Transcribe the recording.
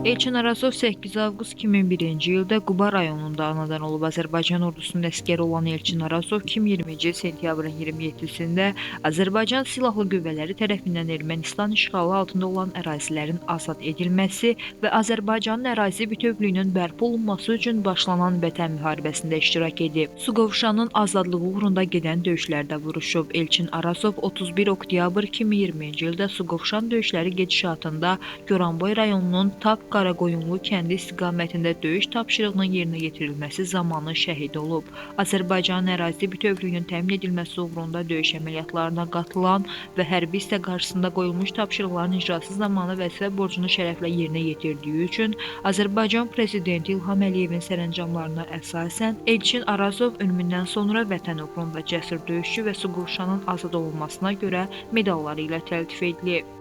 Elçin Arazov 8 avqust 2001-ci ildə Quba rayonunda anadan olub. Azərbaycan ordusunun əsgəri olan Elçin Arazov 2020-ci il sentyabrın 27-sində Azərbaycan Silahlı Qüvvələri tərəfindən Ermənistan işğalı altında olan ərazilərin azad edilməsi və Azərbaycanın ərazi bütövlüyünün bərpa olunması üçün başlanan Vətən müharibəsində iştirak edib. Suqovuşanın azadlığı uğrunda gedən döyüşlərdə vuruşub. Elçin Arazov 31 oktyabr 2020-ci ildə Suqovuşan döyüşləri gedişatında Goranboy rayonunun Tap Qaraqoyunlu kəndi istiqamətində döyüş tapşırığının yerinə yetirilməsi zamanı şəhid olub. Azərbaycanın ərazi bütövlüyünün təmin edilməsi uğrunda döyüş əməliyyatlarına qatılan və hərbi hissə qarşısında qoyulmuş tapşırıqların icrası zamanı vəzifə borcunu şərəflə yerinə yetirdiyi üçün Azərbaycan Prezidenti İlham Əliyevin sərəncamlarına əsasən Elçin Arazov ölümündən sonra Vətən uğrunda cəsur döyüşçü və Suqovuşanın azad olunmasına görə medalları ilə təltif edilib.